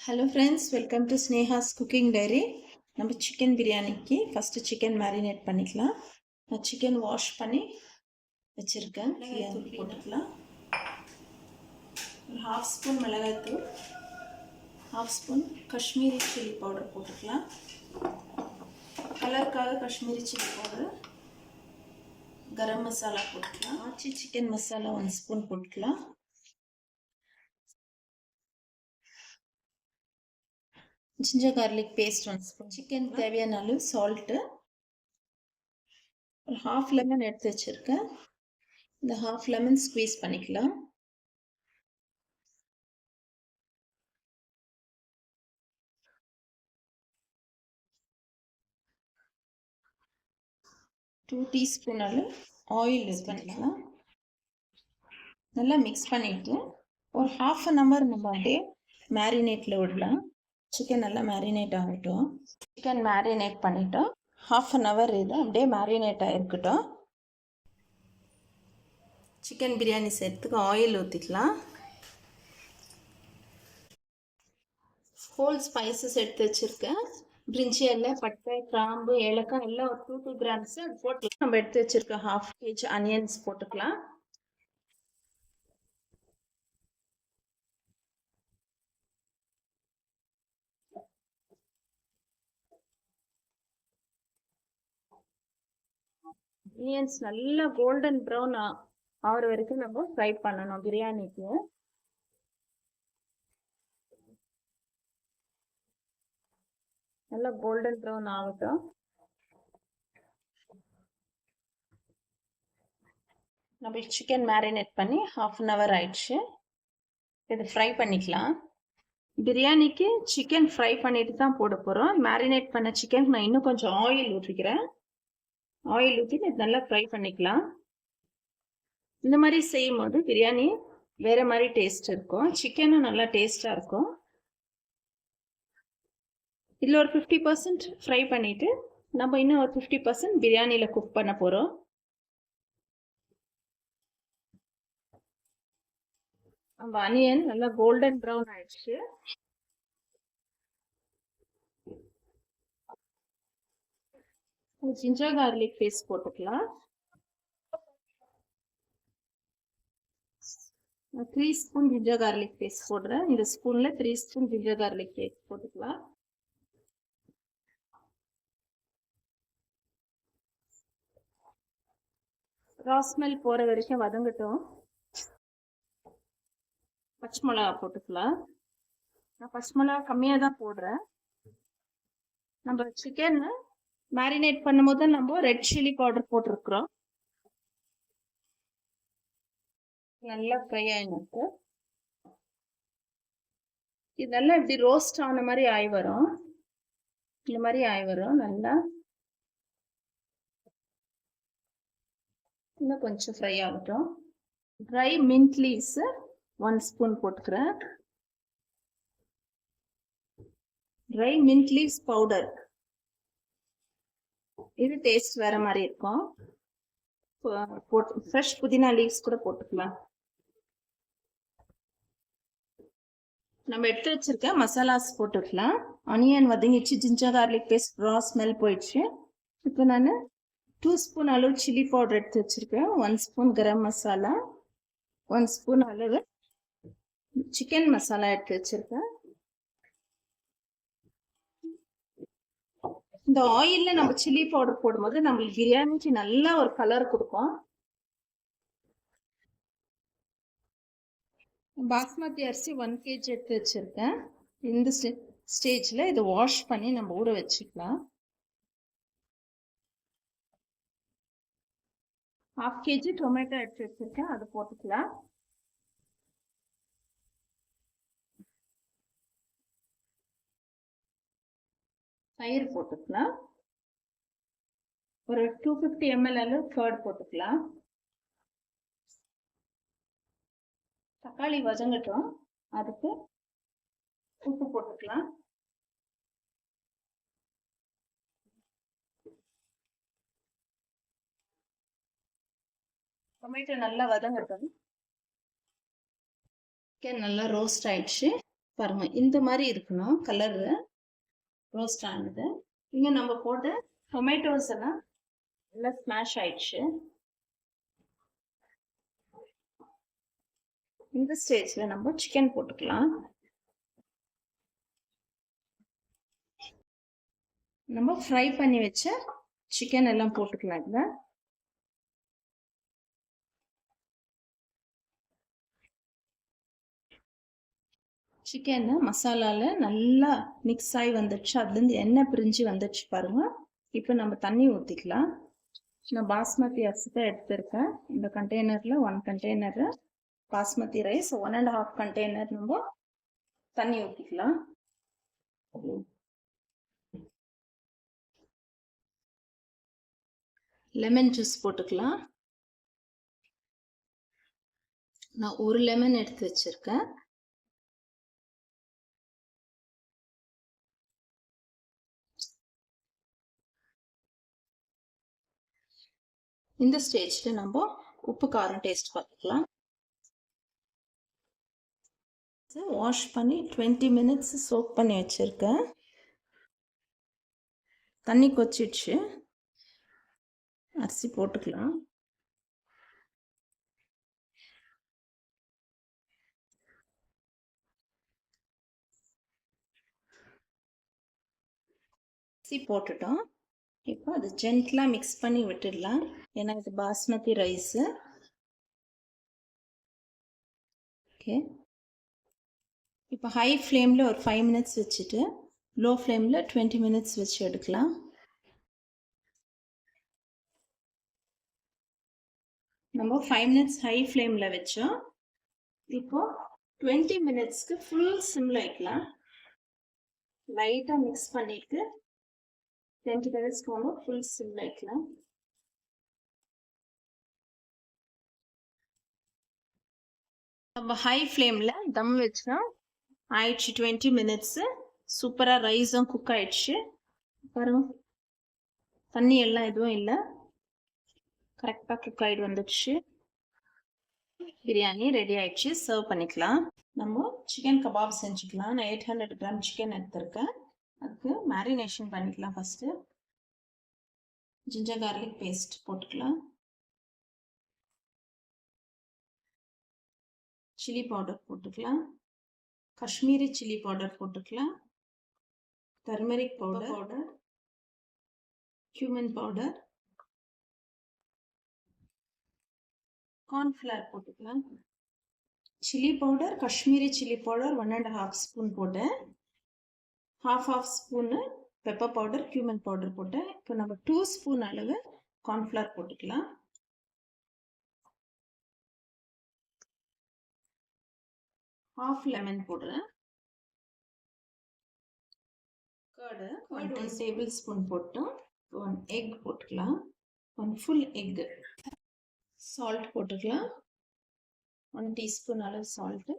Hello friends, welcome to Sneha's Cooking Diary. நம்ம chicken பிரியாணிக்கு first chicken marinate பண்ணிக்கலாம். நான் சிக்கன் வாஷ் பண்ணி வச்சிருக்கேன். தூள் போட்டுக்கலாம். ஒரு ஹாஃப் ஸ்பூன் மிளகாய்த்தூள், half spoon Kashmiri chilli powder போட்டுக்கலாம். கலருக்காக காஷ்மீரி சில்லி பவுடர், கரம் மசாலா போட்டுக்கலாம். ஆச்சி சிக்கன் மசாலா 1 ஸ்பூன் போட்டுக்கலாம். ginger garlic paste 1 spoon, chicken தேவையான அளவு salt, ஒரு half lemon எடுத்து வச்சிருக்கேன். இந்த half lemon squeeze பண்ணிக்கலாம். டூ டீஸ்பூன் அளவு ஆயில் யூஸ் பண்ணிக்கலாம். நல்லா மிக்ஸ் பண்ணிட்டு ஒரு half an hour நம்ம அப்படியே மேரினேட்டில் விடலாம். சிக்கன் நல்லா மேரினேட் ஆகட்டும். சிக்கன் மேரினேட் பண்ணிட்டோம். half an hour இது அப்படியே மேரினேட் ஆகிருக்கட்டும். சிக்கன் பிரியாணி செய்கிறதுக்கு ஆயில் ஊற்றிக்கலாம். ஹோல் ஸ்பைசஸ் எடுத்து வச்சுருக்கேன். பிரிஞ்சி இலை, பட்டை, கிராம்பு, ஏலக்காய் எல்லாம் ஒரு 2 grams அது போட்டுக்கலாம். நம்ம எடுத்து வச்சுருக்க half kg ஆனியன்ஸ் போட்டுக்கலாம். ஆனியன்ஸ் நல்லா கோல்டன் ப்ரௌன் ஆகிற வரைக்கும் நம்ம ஃப்ரை பண்ணணும் பிரியாணிக்கு. நல்லா கோல்டன் ப்ரௌன் ஆகட்டும். நம்ம சிக்கன் மேரினேட் பண்ணி half an hour ஆயிடுச்சு. இது ஃப்ரை பண்ணிக்கலாம். பிரியாணிக்கு சிக்கன் ஃப்ரை பண்ணிட்டு தான் போட போகிறோம். மேரினேட் பண்ண சிக்கன் நான் இன்னும் கொஞ்சம் ஆயில் ஊற்றிக்கிறேன். ஆயில் ஊற்றி நல்லா ஃப்ரை பண்ணிக்கலாம். இந்த மாதிரி செய்யும் போது பிரியாணி வேற மாதிரி டேஸ்ட் இருக்கும். சிக்கனும் நல்லா டேஸ்டாக இருக்கும். இதில் ஒரு 50% ஃப்ரை பண்ணிவிட்டு நம்ம இன்னும் ஒரு 50% பிரியாணியில் குக் பண்ண போகிறோம். நம்ம ஆனியன் நல்லா கோல்டன் ப்ரௌன் ஆயிடுச்சு. ஜிஞ்சர் கார்லிக் பேஸ்ட் போட்டுக்கலாம். 3 ஸ்பூன் ஜிஞ்சர் கார்லிக் பேஸ்ட் போடுறேன். இந்த ஸ்பூனில் 3 ஸ்பூன் ஜிஞ்சர் கார்லிக் பேஸ்ட் போட்டுக்கலாம். ரா ஸ்மெல் போகிற வரைக்கும் வதங்கட்டும். பச்சை மிளகா போட்டுக்கலாம். நான் பச்சை மிளகா கம்மியாக தான் போடுறேன். நம்ம சிக்கன் மேரினேட் பண்ணும்போது நம்ம ரெட் சில்லி பவுடர் போட்டிருக்கிறோம். நல்லா ஃப்ரை ஆகினுக்கு இது நல்லா இப்படி ரோஸ்ட் ஆன மாதிரி ஆகி வரும். இந்த மாதிரி ஆகி வரும். நல்லா இன்னும் கொஞ்சம் ஃப்ரை ஆகட்டும். ட்ரை மின்ட் லீவ்ஸ் 1 ஸ்பூன் போட்டுக்கிறேன். ட்ரை மின்ட் லீவ்ஸ் பவுடர், இது டேஸ்ட் வேற மாதிரி இருக்கும். ஃப்ரெஷ் புதினா லீவ்ஸ் கூட போட்டுக்கலாம். நம்ம எடுத்து வச்சிருக்க மசாலாஸ் போட்டுக்கலாம். ஆனியன் வதங்கிச்சு, ginger garlic paste raw smell போயிடுச்சு. இப்போ நான் 2 ஸ்பூன் அளவு சில்லி பவுடர் எடுத்து வச்சிருக்கேன். 1 ஸ்பூன் கரம் மசாலா, 1 ஸ்பூன் அளவு சிக்கன் மசாலா எடுத்து வச்சிருக்கேன். இந்த ஆயில்ல நம்ம சில்லி பவுடர் போடும்போது நம்மளுக்கு பிரியாணிக்கு நல்ல ஒரு கலர் கொடுக்கும். பாஸ்மதி அரிசி 1 kg எடுத்து வச்சிருக்கேன். இந்த ஸ்டேஜ்ல இதை வாஷ் பண்ணி நம்ம ஊற வச்சுக்கலாம். 1/2 kg டொமேட்டோ எடுத்து வச்சிருக்கேன், அது போட்டுக்கலாம். தயிர் போட்டுக்கலாம். ஒரு 250 ml அளவு கர்ட் போட்டுக்கலாம். தக்காளி வதங்கட்டும், அதுக்கு உப்பு போட்டுக்கலாம். டொமேட்டோ நல்லா வதங்கட்டும். சிக்கன் நல்லா ரோஸ்ட் ஆயிடுச்சு. பாருங்க இந்த மாதிரி இருக்கணும் கலர் ரோஸ்ட் ஆனது. இங்க நம்ம போட்ட டொமேட்டோஸ் எல்லாம் நல்லா ஸ்மாஷ் ஆயிடுச்சு. இந்த ஸ்டேஜ்ல நம்ம சிக்கன் போட்டுக்கலாம். நம்ம ஃப்ரை பண்ணி வச்ச சிக்கன் எல்லாம் போட்டுக்கலாம். இதுல சிக்கன் மசாலால நல்லா மிக்ஸ் ஆகி வந்துடுச்சு. அதுலேருந்து எண்ணெய் பிரிஞ்சு வந்துடுச்சு பாருங்க. இப்போ நம்ம தண்ணி ஊற்றிக்கலாம். நான் பாஸ்மதி அரிசி தான் எடுத்திருக்கேன். இந்த கண்டெய்னரில் 1 கண்டெய்னர் பாஸ்மதி ரைஸ், 1.5 கண்டெய்னர் நம்ம தண்ணி ஊற்றிக்கலாம். லெமன் ஜூஸ் போட்டுக்கலாம். நான் 1 லெமன் எடுத்து வச்சிருக்கேன். இந்த ஸ்டேஜில் நம்ம உப்பு காரம் டேஸ்ட் பார்த்துக்கலாம். வாஷ் பண்ணி 20 மினிட்ஸ் சோக் பண்ணி வச்சுருக்கேன். தண்ணி கொச்சிடுச்சு. அரிசி போட்டுக்கலாம். அரிசி போட்டுட்டோம். இப்போ அது ஜென்டலாக மிக்ஸ் பண்ணி விட்டுடலாம். ஏன்னா இது பாஸ்மதி ரைஸு. ஓகே, இப்போ ஹை ஃப்ளேமில் ஒரு 5 மினிட்ஸ் வச்சுட்டு லோ ஃப்ளேமில் 20 மினிட்ஸ் வச்சு எடுக்கலாம். நம்ம 5 மினிட்ஸ் ஹை ஃப்ளேமில் வச்சோம். இப்போ 20 மினிட்ஸ்க்கு ஃபுல் சிம்மில் வைக்கலாம். லைட்டாக மிக்ஸ் பண்ணிட்டு 20 மினிட்ஸ்க்கு வந்து ஃபுல் சிம்மில் வைக்கலாம். நம்ம ஹை ஃப்ளேமில் தம் வச்சா ஆயிடுச்சு. 20 மினிட்ஸு சூப்பராக ரைஸும் குக் ஆயிடுச்சு. பாருங்க, தண்ணி எல்லாம் எதுவும் இல்லை, கரெக்டாக குக் ஆகிட்டு வந்துடுச்சு. பிரியாணி ரெடி ஆயிடுச்சு. சர்வ் பண்ணிக்கலாம். நம்ம சிக்கன் கபாப் செஞ்சுக்கலாம். நான் 800 கிராம் சிக்கன் எடுத்திருக்கேன். அதுக்கு மேரினேஷன் பண்ணிக்கலாம். ஃபஸ்ட்டு ஜிஞ்சர் கார்லிக் பேஸ்ட் போட்டுக்கலாம். சில்லி பவுடர் போட்டுக்கலாம். காஷ்மீரி சில்லி பவுடர் போட்டுக்கலாம். Turmeric powder, cumin powder, cornflour போட்டுக்கலாம். Chilli powder, Kashmiri chilli powder 1.5 spoon போட்டேன். half spoon pepper powder, cumin powder போட்டேன். இப்போ நம்ம 2 ஸ்பூன் அளவு கார்ன்ஃப்ளவர் போட்டுக்கலாம். half லெமன் போடுறேன். கர்டு 1 டேபிள் ஸ்பூன் போட்டோம். 1 எக் போட்டுக்கலாம். 1 ஃபுல் எக். சால்ட் போட்டுக்கலாம். 1 டீஸ்பூன் அளவு சால்ட்டு.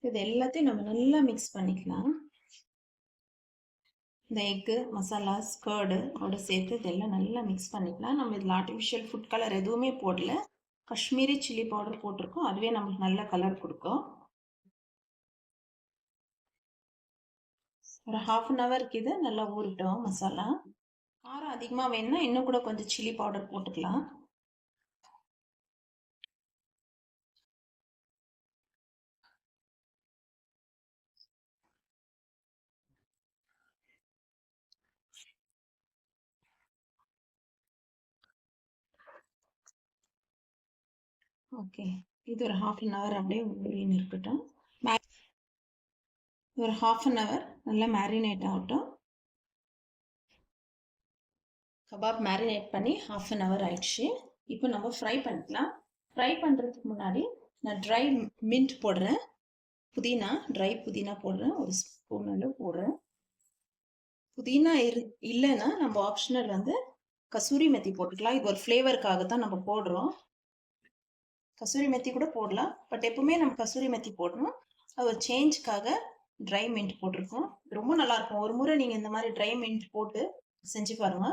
இது எல்லாத்தையும் நம்ம நல்லா மிக்ஸ் பண்ணிக்கலாம். இந்த எக்கு, மசாலாஸ், கர்டு அதோட சேர்த்து இதெல்லாம் நல்லா மிக்ஸ் பண்ணிக்கலாம். நம்ம இதில் ஆர்டிஃபிஷியல் ஃபுட் கலர் எதுவுமே போடல. காஷ்மீரி சில்லி பவுடர் போட்டிருக்கோம். அதுவே நமக்கு நல்ல கலர் கொடுக்கும். ஒரு 1/2 ஹவருக்கு இது நல்லா ஊறிட்டோம் மசாலா. காரம் அதிகமாக வேணும்னா இன்னும் கூட கொஞ்சம் சில்லி பவுடர் போட்டுக்கலாம். ஓகே, இது ஒரு 1/2 ஹவர் அப்படியே ஊறின்னு இருக்கட்டும். ஒரு 1/2 ஹவர் நல்லா மேரினேட் ஆகட்டும். கபாப் மேரினேட் பண்ணி 1/2 ஹவர் ஆயிடுச்சு. இப்போ நம்ம ஃப்ரை பண்ணிக்கலாம். ஃப்ரை பண்ணுறதுக்கு முன்னாடி நான் ட்ரை மின்ட் போடுறேன். புதினா, ட்ரை புதினா போடுறேன். ஒரு ஸ்பூன் அளவு போடுறேன். புதினா இல்லைன்னா நம்ம ஆப்ஷனல் வந்து கசூரி மெத்தி போட்டுக்கலாம். இது ஒரு ஃப்ளேவருக்காக தான் நம்ம போடுறோம். கசூரி மெத்தி கூட போடலாம், பட் எப்பவுமே நம்ம கசூரி மெத்தி போடணும். அது ஒரு சேஞ்சுக்காக ட்ரை மின்ட் போட்டிருக்கோம். ரொம்ப நல்லா இருக்கும். ஒரு முறை நீங்கள் இந்த மாதிரி ட்ரை மின்ட் போட்டு செஞ்சு பாருங்க.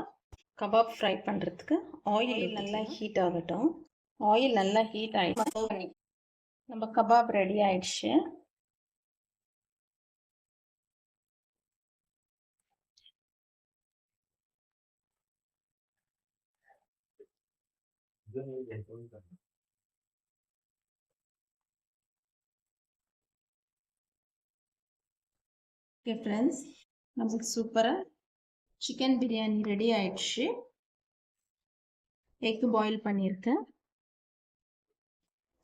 கபாப் ஃப்ரை பண்ணுறதுக்கு ஆயில் நல்லா ஹீட் ஆகட்டும். ஆயில் நல்லா ஹீட் ஆகிடும். நம்ம கபாப் ரெடி ஆயிடுச்சு. ஓகே ஃப்ரெண்ட்ஸ், நமக்கு சூப்பராக சிக்கன் பிரியாணி ரெடி ஆயிடுச்சு. எக் பாயில் பண்ணியிருக்கேன்.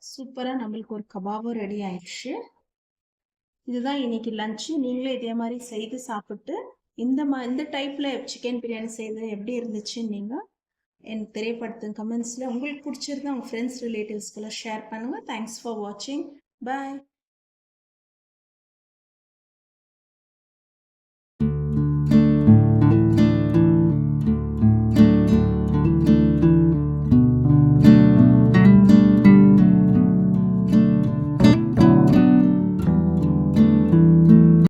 சூப்பராக நம்மளுக்கு ஒரு கபாபும் ரெடி ஆயிடுச்சு. இதுதான் இன்னைக்கு லஞ்சு. நீங்களே இதே மாதிரி செய்து சாப்பிட்டு இந்த டைப்பில் சிக்கன் பிரியாணி செய்கிறது எப்படி இருந்துச்சுன்னு நீங்கள் எனக்கு தெரியப்படுத்துங்க கமெண்ட்ஸில். உங்களுக்கு பிடிச்சிருந்தா உங்கள் ஃப்ரெண்ட்ஸ் ரிலேட்டிவ்ஸ்க்கெல்லாம் ஷேர் பண்ணுங்கள். தேங்க்ஸ் ஃபார் வாட்சிங். பாய்.